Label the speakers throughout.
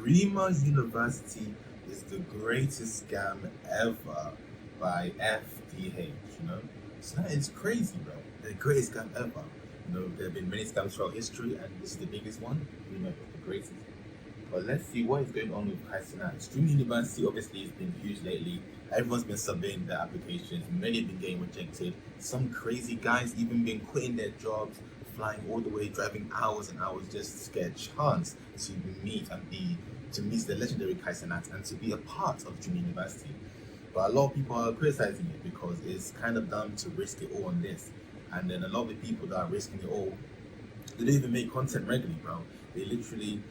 Speaker 1: Streamer University is the greatest scam ever by FDH, So that is crazy, bro. The greatest scam ever. There have been many scams throughout history, and this is the biggest one, the greatest. But let's see what is going on with Kaizenat. Streamer University obviously has been huge lately. Everyone's been submitting their applications. Many have been getting rejected. Some crazy guys even been quitting their jobs, flying all the way, driving hours and hours just to get a chance to meet the legendary Kaizenat and to be a part of Streamer University. But a lot of people are criticizing it because it's kind of dumb to risk it all on this. And then a lot of the people that are risking it all, they don't even make content regularly, bro. They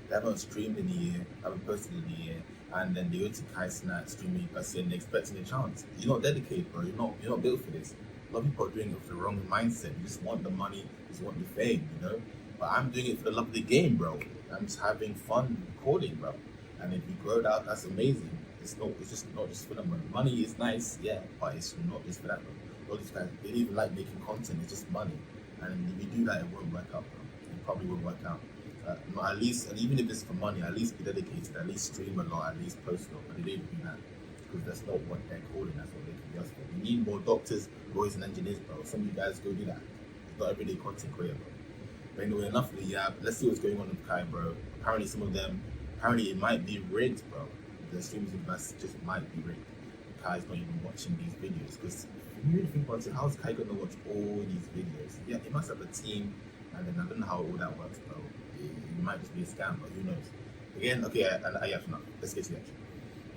Speaker 1: haven't streamed in a year, haven't posted in a year, and then they go to Kaizenat Streamer University and they're expecting a chance. You're not dedicated, bro. You're not built for this. A lot of people are doing it with the wrong mindset. You just want the money, you just want the fame, But I'm doing it for the love of the game, bro. I'm just having fun recording, bro. And if you grow that, that's amazing. It's just not just for the money. Money is nice, yeah, but it's not just for that, bro. All these guys, they don't even like making content. It's just money. And if you do that, it won't work out, bro. It probably won't work out. Not at least, and even if it's for money, at least be dedicated. At least stream a lot. At least post a lot. But they don't do that because that's not what they're calling. That's what they can be asked for. We need more doctors, lawyers, and engineers, bro. Some of you guys go do that. It's not everyday content creator, bro. But anyway, enough of the yap. Let's see what's going on with Kai, bro. Apparently, some of them, it might be rigged, bro. The streamers invest just might be rigged. Kai's not even watching these videos because if you really think about it, how's Kai gonna watch all these videos? Yeah, he must have a team, and then I don't know how all that works, bro. It might just be a scam, but who knows? Again, okay, enough. Let's get to the action.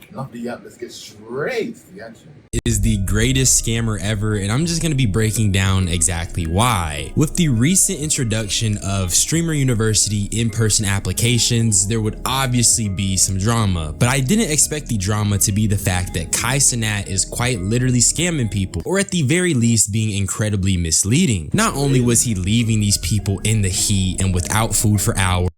Speaker 1: Enough of the yap, let's get straight to the action.
Speaker 2: Is the greatest scammer ever, and I'm just going to be breaking down exactly why. With the recent introduction of Streamer University in-person applications, there would obviously be some drama, but I didn't expect the drama to be the fact that Kaizenat is quite literally scamming people, or at the very least being incredibly misleading. Not only was he leaving these people in the heat and without food for hours.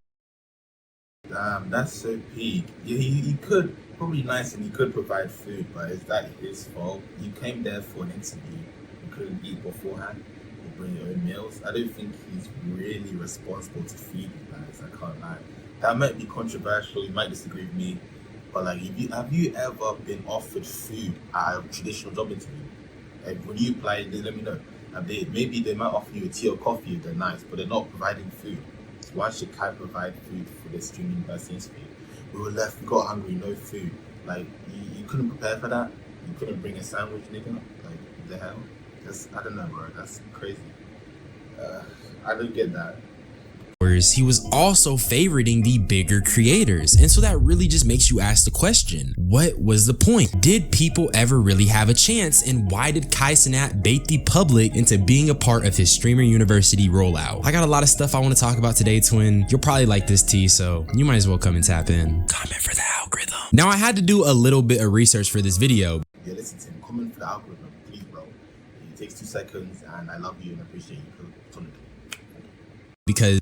Speaker 1: Damn, that's so peak. Yeah, he could. Probably nice and he could provide food, but is that his fault? You came there for an interview, you couldn't eat beforehand or bring your own meals. I don't think he's really responsible to feed you guys, I can't lie. That might be controversial, you might disagree with me, but like, have you ever been offered food at a traditional job interview? Like, when you apply, let me know. Maybe they might offer you a tea or coffee if they're nice, but they're not providing food. So why should Kai provide food for the Streaming University interview? We were left, we got hungry, no food. Like, you couldn't prepare for that? You couldn't bring a sandwich, nigga? Like, the hell? I don't know, bro. That's crazy. I don't get that.
Speaker 2: He was also favoriting the bigger creators, and so that really just makes you ask the question, what was the point? Did people ever really have a chance, and why did Kaizenat bait the public into being a part of his Streamer University rollout? I got a lot of stuff I want to talk about today, twin. You'll probably like this tea, so you might as well come and tap in. Comment for the algorithm. Now, I had to do a little bit of research for this video.
Speaker 1: Yeah, listen to him. Comment for the algorithm, please, bro. It takes 2 seconds, and I love you and appreciate you platonically.
Speaker 2: Because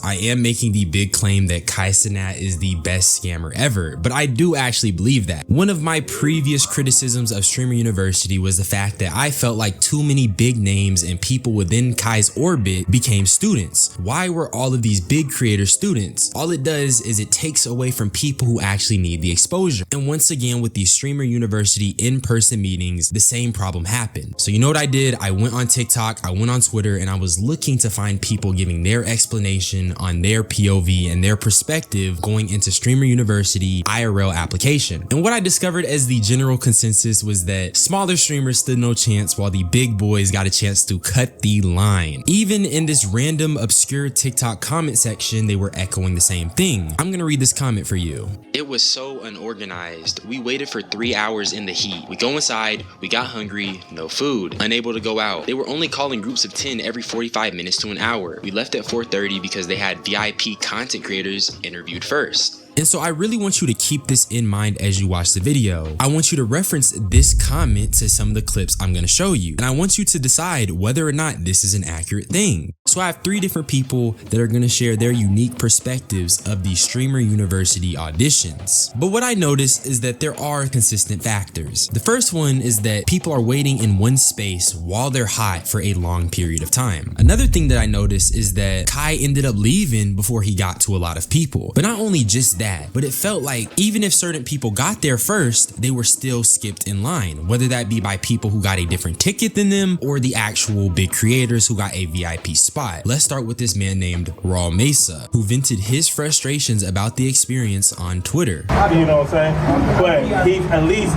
Speaker 2: I am making the big claim that Kaizenat is the best scammer ever, but I do actually believe that. One of my previous criticisms of Streamer University was the fact that I felt like too many big names and people within Kai's orbit became students. Why were all of these big creators students? All it does is it takes away from people who actually need the exposure. And once again, with these Streamer University in-person meetings, the same problem happened. So you know what I did? I went on TikTok, I went on Twitter, and I was looking to find people giving their explanation on their POV and their perspective going into Streamer University IRL application. And what I discovered as the general consensus was that smaller streamers stood no chance while the big boys got a chance to cut the line. Even in this random obscure TikTok comment section, they were echoing the same thing. I'm gonna read this comment for you. It was so unorganized. We waited for 3 hours in the heat. We go inside, we got hungry, no food, unable to go out. They were only calling groups of 10 every 45 minutes to an hour. We left at 4:30 because they had VIP content creators interviewed first. And so I really want you to keep this in mind as you watch the video. I want you to reference this comment to some of the clips I'm going to show you. And I want you to decide whether or not this is an accurate thing. So I have 3 different people that are going to share their unique perspectives of the Streamer University auditions. But what I noticed is that there are consistent factors. The first one is that people are waiting in one space while they're hot for a long period of time. Another thing that I noticed is that Kai ended up leaving before he got to a lot of people. But not only just that, but it felt like even if certain people got there first, they were still skipped in line, whether that be by people who got a different ticket than them or the actual big creators who got a VIP spot. Let's start with this man named Raw Mesa, who vented his frustrations about the experience on Twitter.
Speaker 3: You know what I'm saying? But he at least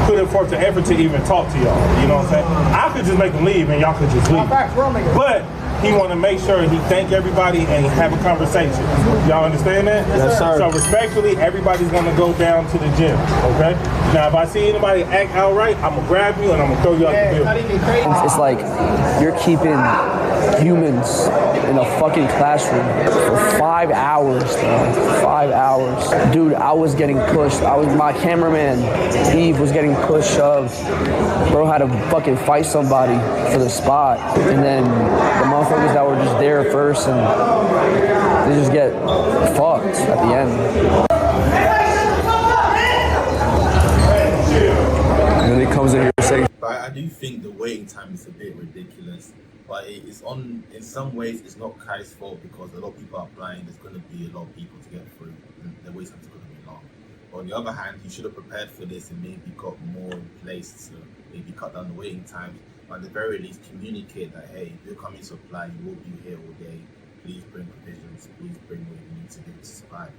Speaker 3: put in forth the effort to even talk to y'all. You know what I'm saying? I could just make him leave and y'all could just leave. But he want to make sure he thank everybody and have a conversation. Y'all understand that?
Speaker 4: Yes, sir.
Speaker 3: So respectfully, everybody's going to go down to the gym, okay? Now, if I see anybody act outright, I'm going to grab you and I'm going to throw you out the building.
Speaker 4: It's like you're keeping humans in a fucking classroom for 5 hours, bro. 5 hours. Dude, I was getting pushed. My cameraman, Eve, was getting pushed, shoved. Bro had to fucking fight somebody for the spot. And then the motherfuckers that were just there first, and they just get fucked at the end. And then he comes in here saying,
Speaker 1: But I do think the waiting time is a bit ridiculous. But it's in some ways, it's not Kai's fault because a lot of people are blind. There's going to be a lot of people to get through. And the wait time is going to be long. But on the other hand, he should have prepared for this and maybe got more in place to maybe cut down the waiting times. But at the very least, communicate that, hey, if you're coming to apply, you will be here all day. Please bring provisions. Please bring what you need to do to survive.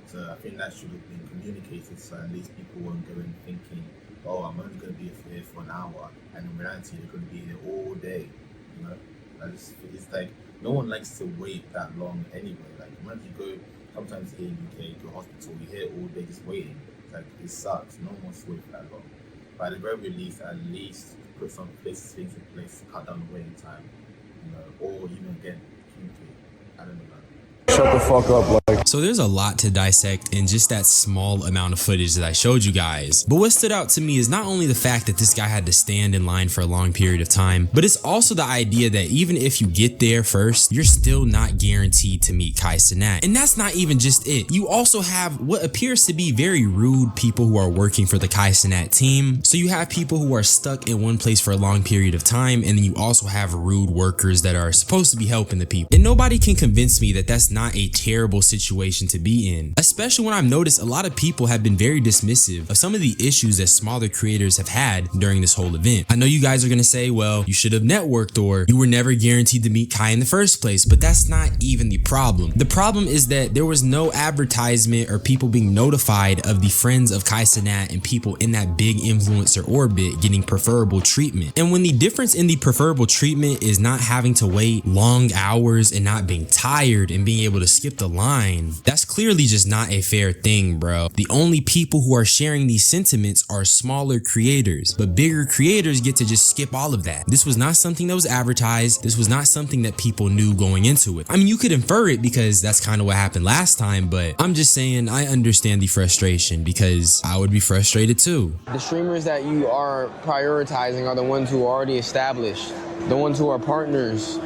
Speaker 1: So I think that should have been communicated so at least people won't go in thinking, oh, I'm only going to be here for an hour. And in reality, they're going to be here all day. You know, it's like no one likes to wait that long anyway. Like when you go, sometimes here in the UK, to a hospital, you're here all day just waiting. It's like it sucks. No one wants to wait for that long. But at the very least, put some things in place to cut down the waiting time, you know, or even again communicate. I don't know.
Speaker 4: shut the fuck up. Like,
Speaker 2: so there's a lot to dissect in just that small amount of footage that I showed you guys. But what stood out to me is not only the fact that this guy had to stand in line for a long period of time, but it's also the idea that even if you get there first, you're still not guaranteed to meet Kai Cenat. And that's not even just it. You also have what appears to be very rude people who are working for the Kai Cenat team. So you have people who are stuck in one place for a long period of time, and then you also have rude workers that are supposed to be helping the people. And nobody can convince me that that's not a terrible situation to be in, especially when I've noticed a lot of people have been very dismissive of some of the issues that smaller creators have had during this whole event. I know you guys are gonna say, well, you should have networked or you were never guaranteed to meet Kai in the first place, but that's not even the problem. The problem is that there was no advertisement or people being notified of the friends of Kai Cenat and people in that big influencer orbit getting preferable treatment. And when the difference in the preferable treatment is not having to wait long hours and not being tired and being able to skip the line, that's clearly just not a fair thing, bro. The only people who are sharing these sentiments are smaller creators, but bigger creators get to just skip all of that. This was not something that was advertised. This was not something that people knew going into it. I mean, you could infer it because that's kind of what happened last time, but I'm just saying I understand the frustration because I would be frustrated too.
Speaker 5: The streamers that you are prioritizing are the ones who are already established, the ones who are partners,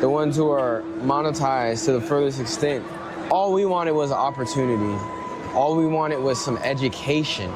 Speaker 5: the ones who are monetized to the furthest extent. All we wanted was an opportunity. All we wanted was some education.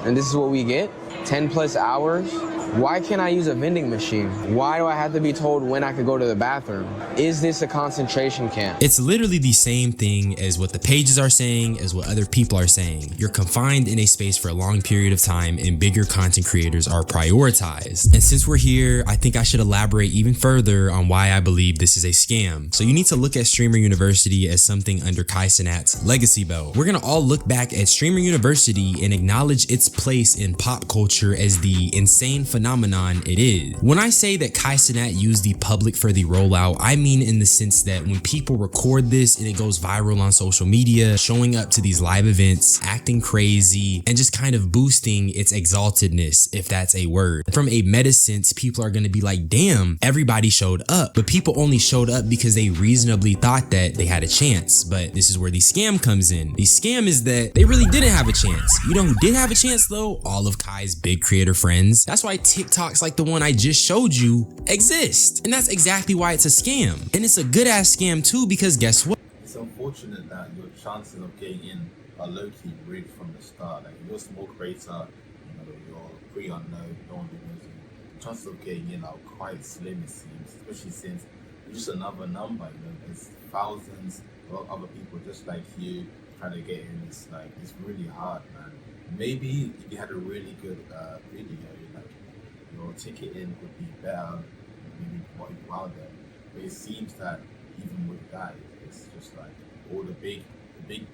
Speaker 5: And this is what we get? 10 plus hours? Why can't I use a vending machine? Why do I have to be told when I could go to the bathroom? Is this a concentration camp?
Speaker 2: It's literally the same thing as what the pages are saying, as what other people are saying. You're confined in a space for a long period of time and bigger content creators are prioritized. And since we're here, I think I should elaborate even further on why I believe this is a scam. So you need to look at Streamer University as something under Kai Cenat's legacy belt. We're gonna all look back at Streamer University and acknowledge its place in pop culture as the insane phenomenon it is. When I say that Kai Cenat used the public for the rollout, I mean in the sense that when people record this and it goes viral on social media, showing up to these live events, acting crazy, and just kind of boosting its exaltedness, if that's a word. From a meta sense, people are gonna be like, damn, everybody showed up, but people only showed up because they reasonably thought that they had a chance. But this is where the scam comes in. The scam is that they really didn't have a chance. You know who did have a chance though? All of Kai's big creator friends. That's why TikToks like the one I just showed you exist. And that's exactly why it's a scam. And it's a good ass scam too, because guess what?
Speaker 1: It's unfortunate that your chances of getting in are low-key rigged from the start. Like, if you're a small creator, you're pretty unknown, no one knows you. The chances of getting in are quite slim, it seems, especially since you're just another number. There's thousands of other people just like you trying to get in. It's really hard, man. Maybe if you had a really good video, your ticket in would be better, maybe what you out there. But it seems that even with that, it's just like all the big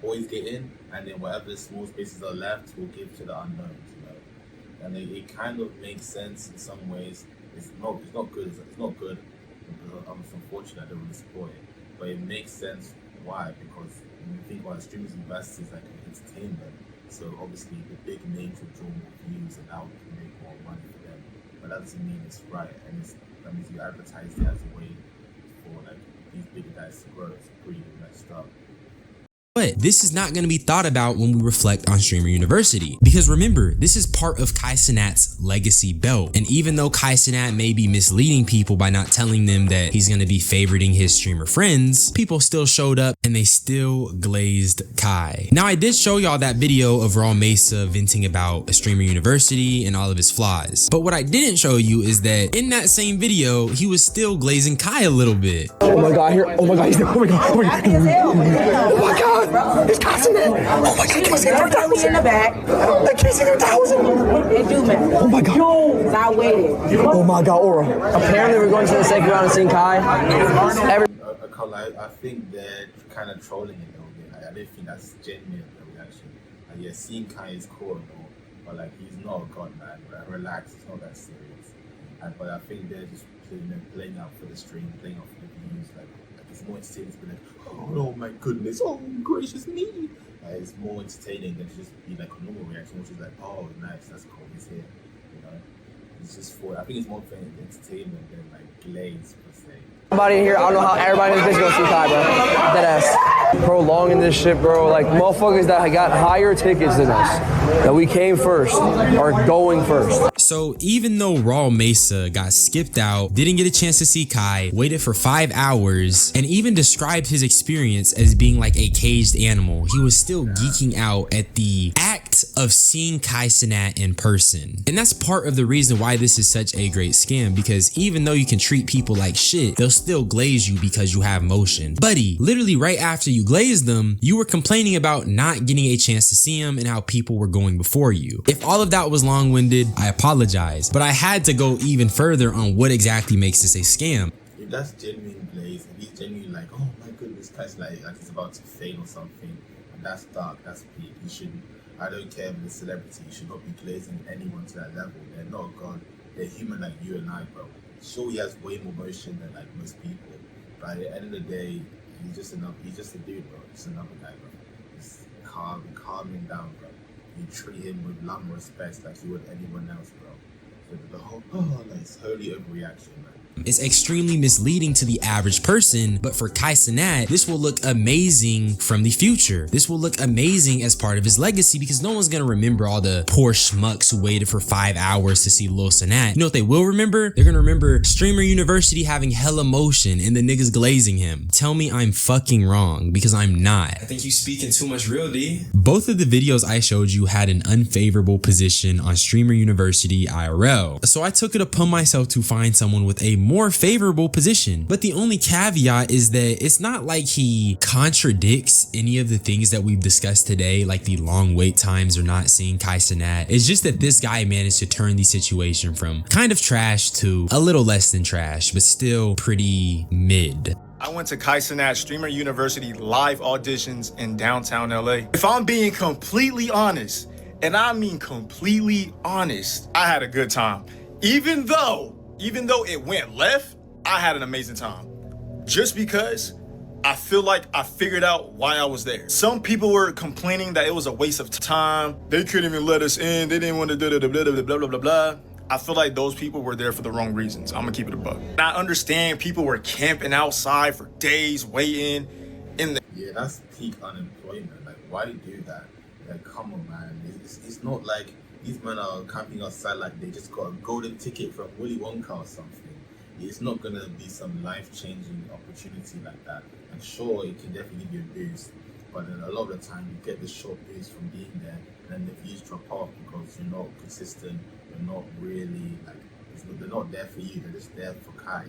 Speaker 1: boys get in, and then whatever small spaces are left will give to the unknowns, And it kind of makes sense in some ways. It's not good. It's not good. It's unfortunate I don't really support it, but it makes sense. Why? Because when you think about streamers and investors, like entertainment, so obviously the big names will draw more views and that will make more money for them. But that doesn't mean it's right, and that means you advertise it as a way for like these bigger guys to grow. It's pretty messed up.
Speaker 2: But this is not going to be thought about when we reflect on Streamer University, because remember, this is part of Kai Cenat's legacy belt. And even though Kai Cenat may be misleading people by not telling them that he's going to be favoriting his streamer friends, people still showed up and they still glazed Kai. Now, I did show y'all that video of Raw Mesa venting about Streamer University and all of his flaws. But what I didn't show you is that in that same video, he was still glazing Kai a little bit.
Speaker 4: Oh my God, here. Oh my God, he's there. Oh my God. Oh my God. Oh my God. It's Cassie. Oh my God, Casey,
Speaker 6: in the back.
Speaker 4: Casey, 1,000.
Speaker 6: It do matter.
Speaker 4: Oh my God.
Speaker 6: I waited.
Speaker 4: Oh my God, Aura. Apparently, we're going to the second round and seeing Kai.
Speaker 1: I think they're kind of trolling it a little bit. I don't think that's genuine reaction. Yeah, seeing Kai is cool and all, but like he's not a god, man. Relax, it's not that serious. But I think they're just playing out for the stream, playing out for the views. Like it's more entertaining to be like, oh my goodness, oh gracious me. It's more entertaining than to just be like a normal reaction, which is like, oh nice, that's cool, he's here. It's just I think it's more for entertainment than like glaze per se.
Speaker 4: Everybody in here, I don't know how everybody in this bitch goes to Kai, bro. Deadass. Prolonging this shit, bro. Like motherfuckers that got higher tickets than us, that we came first, are going first.
Speaker 2: So even though Raw Mesa got skipped out, didn't get a chance to see Kai, waited for 5 hours, and even described his experience as being like a caged animal, he was still geeking out at the act of seeing Kai Cenat in person. And that's part of the reason why this is such a great scam, because even though you can treat people like shit, they'll still glaze you because you have motion. Buddy, literally right after you glazed them, you were complaining about not getting a chance to see him and how people were going before you. If all of that was long-winded, I apologize, but I had to go even further on what exactly makes this a scam.
Speaker 1: If that's genuine glaze, if he's genuinely like, oh my goodness, guy's like he's about to fail or something, and that's dark, that's peak, he shouldn't. I don't care if it's a celebrity, you should not be glazing anyone to that level. They're not a god, they're human like you and I, bro. Sure, he has way more motion than like most people, but at the end of the day, he's just a dude, bro. Just another guy, bro. Just calm him down, bro. You treat him with love and respect like you would anyone else, bro. So the whole, like, it's wholly overreaction, man.
Speaker 2: It's extremely misleading to the average person, but for Kai Cenat, this will look amazing from the future. This will look amazing as part of his legacy, because no one's gonna remember all the poor schmucks who waited for 5 hours to see Lil Cenat. You know what they will remember? They're gonna remember Streamer University having hella motion and the niggas glazing him. Tell me I'm fucking wrong, because I'm not. I think you speaking too much real, D. Both of the videos I showed you had an unfavorable position on Streamer University IRL. So I took it upon myself to find someone with a more favorable position. But the only caveat is that it's not like he contradicts any of the things that we've discussed today, like the long wait times or not seeing Kai Cenat. It's just that this guy managed to turn the situation from kind of trash to a little less than trash, but still pretty mid.
Speaker 7: I went to Kai Cenat Streamer University live auditions in downtown LA. If I'm being completely honest, and I mean completely honest, I had a good time. Even though it went left, I had an amazing time. Just because I feel like I figured out why I was there. Some people were complaining that it was a waste of time. They couldn't even let us in. They didn't want to do blah, blah, blah, blah, blah, blah. I feel like those people were there for the wrong reasons. I'm gonna keep it a buck. And I understand people were camping outside for days, waiting in the...
Speaker 1: Yeah, that's peak unemployment. Like, why do you do that? Like, come on, man. It's not like These men are camping outside like they just got a golden ticket from Willy Wonka or something. It's not gonna be some life-changing opportunity like that. And sure, it can definitely be a boost, but then a lot of the time you get the short boost from being there, and then the views drop off because you're not consistent. You're not really like they're not there for you. They're just there for Kai.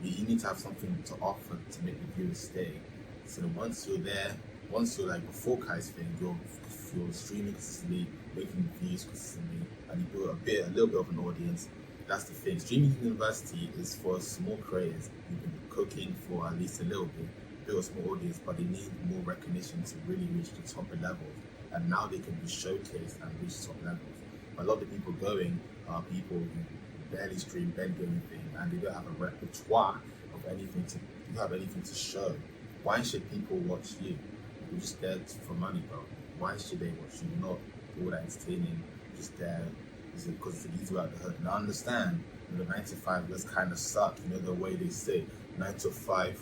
Speaker 1: You need to have something to offer to make the viewers stay. So once you're there, once you're like before Kai's thing, you're streaming consistently, making views consistently, and you build a little bit of an audience. That's the thing. Streaming University is for small creators who've been cooking for at least a little bit, build a small audience, but they need more recognition to really reach the top levels. And now they can be showcased and reach top levels. A lot of the people going are people who barely stream, barely do anything, and they don't have a repertoire of anything to show. Why should people watch you? You're just there for money, bro. Why should they watch you? You're not all that entertaining. You're just there. Is it because it's an easy way out the hood? And I understand, the 9 to 5 does kind of suck, the way they say 9 to 5.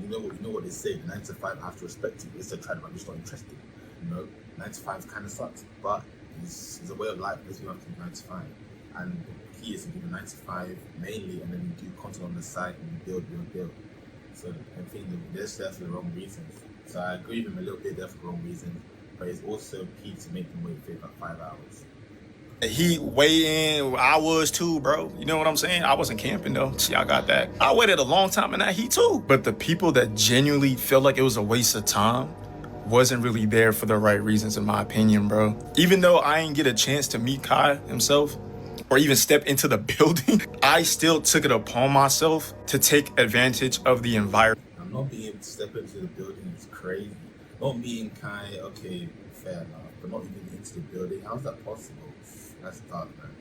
Speaker 1: You know what they say, 9 to 5 I have to respect it. It's a trend, but I'm just not interested. 9 to 5 kind of sucks, but it's a way of life. Let's be honest, 9 to 5. And the key is to do the 9 to 5 mainly, and then you do content on the side and you build. So I think they're there for the wrong reasons. So I agree with him a little bit there for the wrong reasons, but it's also key to make them wait for about 5 hours.
Speaker 7: He weighed in, I was too, bro. You know what I'm saying? I wasn't camping though. See, I got that. I waited a long time in that heat too. But the people that genuinely felt like it was a waste of time wasn't really there for the right reasons, in my opinion, bro. Even though I didn't get a chance to meet Kai himself or even step into the building, I still took it upon myself to take advantage of the environment.
Speaker 1: I'm not being step into the building, it's crazy. Not being Kai, okay, fair enough, but not even into the building. How's that possible? That's dark, man.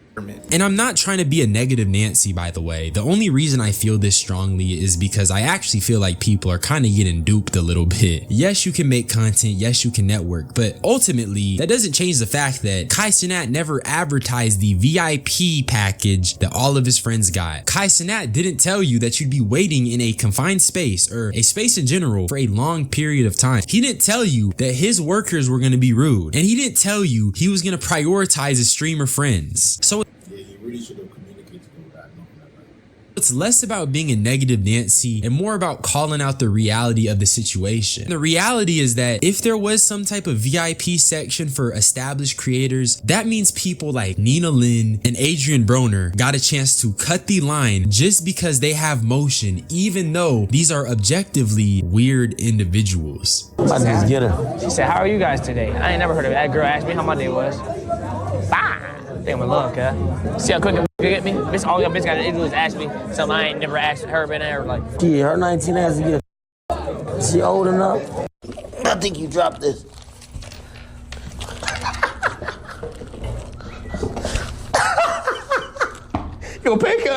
Speaker 2: And I'm not trying to be a negative Nancy, by the way. The only reason I feel this strongly is because I actually feel like people are kind of getting duped a little bit. Yes, you can make content. Yes, you can network. But ultimately, that doesn't change the fact that Kai Cenat never advertised the VIP package that all of his friends got. Kai Cenat didn't tell you that you'd be waiting in a confined space or a space in general for a long period of time. He didn't tell you that his workers were going to be rude. And he didn't tell you he was going to prioritize his streamer friends. So
Speaker 1: really should have communicated all that, not that way.
Speaker 2: It's less about being a negative Nancy and more about calling out the reality of the situation. The reality is that if there was some type of VIP section for established creators, that means people like Nina Lynn and Adrian Broner got a chance to cut the line just because they have motion, even though these are objectively weird individuals.
Speaker 8: I just get her. She said, "How are you guys today?" I ain't never heard of it. That girl asked me how my day was. Bye. Damn, I love, cuz. See how quick you get me? Bitch, all y'all bitch gotta do is ask me something I ain't never asked her, been there, like.
Speaker 9: She, her 19 has to get. She old enough? I think you dropped this.
Speaker 8: You gonna pay, cuz?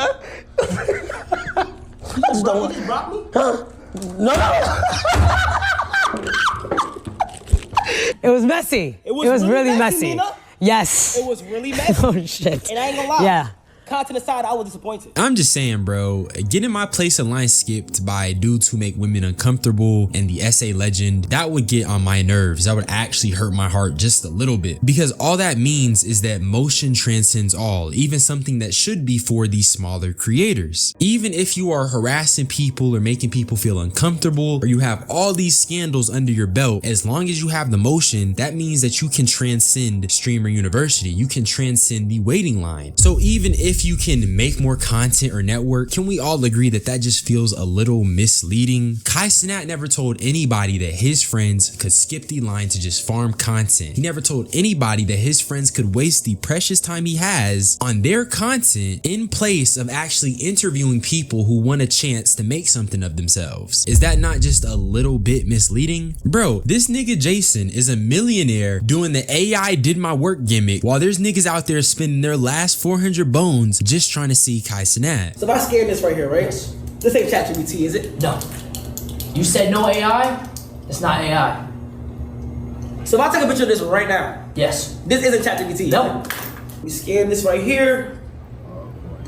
Speaker 9: I just don't want. Huh? No.
Speaker 10: It was messy. It was really messy.
Speaker 11: Nina?
Speaker 10: Yes.
Speaker 11: It was really messy.
Speaker 10: Oh shit.
Speaker 11: And I ain't gonna lie.
Speaker 10: Yeah.
Speaker 11: Content aside, I was disappointed.
Speaker 2: I'm just saying, bro, getting my place in line skipped by dudes who make women uncomfortable and the SA legend, that would get on my nerves. That would actually hurt my heart just a little bit, because all that means is that motion transcends all, even something that should be for these smaller creators. Even if you are harassing people or making people feel uncomfortable, or you have all these scandals under your belt, as long as you have the motion, that means that you can transcend Streamer University. You can transcend the waiting line. So even if you can make more content or network, can we all agree that that just feels a little misleading? Kai Cenat never told anybody that his friends could skip the line to just farm content. He never told anybody that his friends could waste the precious time he has on their content in place of actually interviewing people who want a chance to make something of themselves. Is that not just a little bit misleading? Bro, this nigga Jason is a millionaire doing the AI did my work gimmick, while there's niggas out there spending their last 400 bones just trying to see Kai Cenat.
Speaker 11: So if I scan this right here, right? This ain't ChatGPT, is it?
Speaker 12: No. You said no AI? It's not AI.
Speaker 11: So if I take a picture of this right now.
Speaker 12: Yes.
Speaker 11: This isn't ChatGPT.
Speaker 12: No.
Speaker 11: We scan this right here.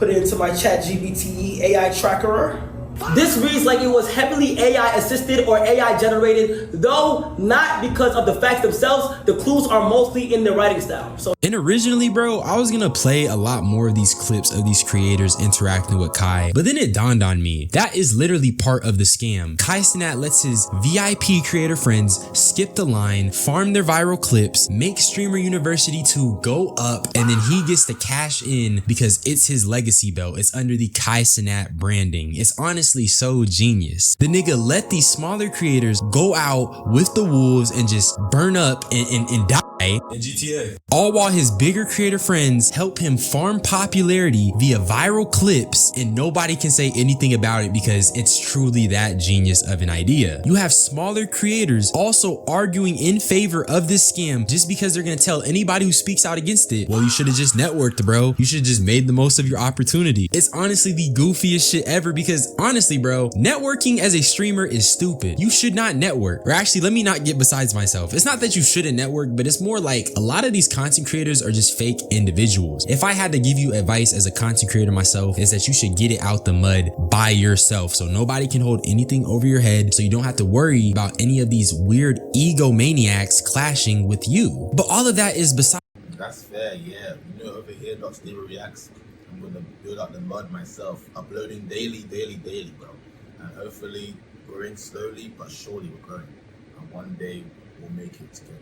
Speaker 11: Put it into my chat GBT AI tracker. This reads like it was heavily AI assisted or AI generated, though not because of the facts themselves. The clues are mostly in the writing style. So,
Speaker 2: and originally, bro, I was gonna play a lot more of these clips of these creators interacting with Kai, but then it dawned on me that is literally part of the scam. Kai Cenat lets his VIP creator friends skip the line, farm their viral clips, make Streamer University 2 go up, and then he gets to cash in because it's his legacy belt. It's under the Kai Cenat branding. It's honestly so genius. The nigga let these smaller creators go out with the wolves and just burn up and die in GTA. All while his bigger creator friends help him farm popularity via viral clips, and nobody can say anything about it because it's truly that genius of an idea. You have smaller creators also arguing in favor of this scam just because they're gonna tell anybody who speaks out against it, well, you should have just networked, bro. You should have just made the most of your opportunity. It's honestly the goofiest shit ever because honestly, bro, networking as a streamer is stupid. You should not network. Or actually, let me not get besides myself. It's not that you shouldn't network, but it's more like a lot of these content creators are just fake individuals. If I had to give you advice as a content creator myself, is that you should get it out the mud by yourself so nobody can hold anything over your head, so you don't have to worry about any of these weird egomaniacs clashing with you. But all of that is beside.
Speaker 1: That's fair, yeah. You know, over here, Steve Reacts, I'm gonna build out the mud myself, uploading daily, bro. And hopefully, growing slowly but surely, we're growing. And one day, we'll make it together.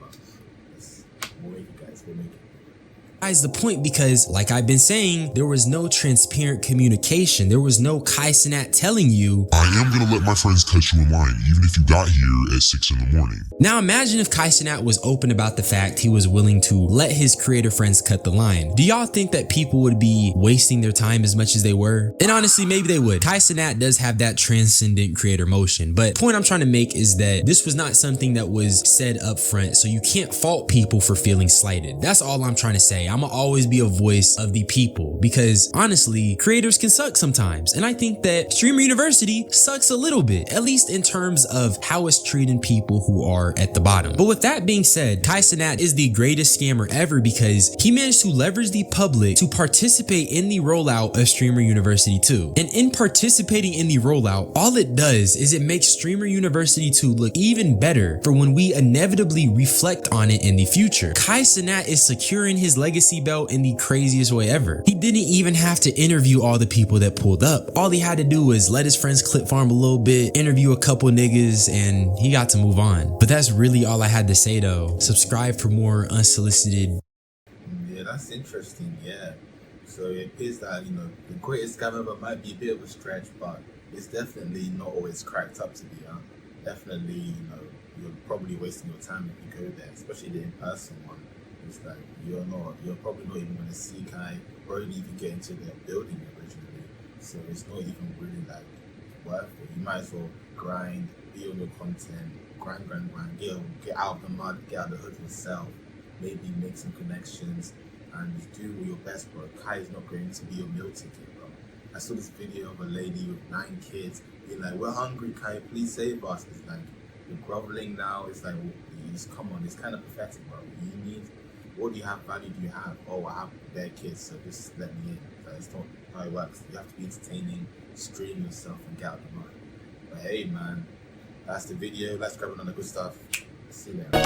Speaker 1: We'll make it, guys. We'll make it.
Speaker 2: Is the point because, like I've been saying, there was no transparent communication. There was no Kai Cenat telling you,
Speaker 13: I am gonna let my friends catch you in line, even if you got here at 6 in the morning.
Speaker 2: Now imagine if Kai Cenat was open about the fact he was willing to let his creator friends cut the line. Do y'all think that people would be wasting their time as much as they were? And honestly, maybe they would. Kai Cenat does have that transcendent creator motion, but the point I'm trying to make is that this was not something that was said up front, so you can't fault people for feeling slighted. That's all I'm trying to say. I'ma always be a voice of the people because honestly, creators can suck sometimes. And I think that Streamer University sucks a little bit, at least in terms of how it's treating people who are at the bottom. But with that being said, Kai Cenat is the greatest scammer ever because he managed to leverage the public to participate in the rollout of Streamer University 2. And in participating in the rollout, all it does is it makes Streamer University 2 look even better for when we inevitably reflect on it in the future. Kai Cenat is securing his legacy belt in the craziest way ever. He didn't even have to interview all the people that pulled up. All he had to do was let his friends clip farm a little bit, interview a couple niggas, and he got to move on. But that's really all I had to say though. Subscribe for more unsolicited.
Speaker 1: Yeah, that's interesting, yeah. So it appears that, you know, the greatest scam ever might be a bit of a stretch, but it's definitely not always cracked up to be, huh? Definitely, you know, you're probably wasting your time if you go there, especially the in-person one. It's like you're probably not even gonna see Kai or even get into the building originally. So it's not even really like worth it. You might as well grind, be on your content, grind, get out of the mud, get out of the hood yourself, maybe make some connections and just do your best, bro. Kai is not going to be your meal ticket, bro. I saw this video of a lady with 9 kids being like, we're hungry, Kai, please save us. It's like you're groveling now. It's like, well, just come on, it's kind of pathetic, bro. You need, what do you have, value do you have? Oh, I have their kids, so just let me in. That's not how it works. You have to be entertaining, stream yourself and get out the mud. But hey man, that's the video. Let's grab another good stuff. See you later.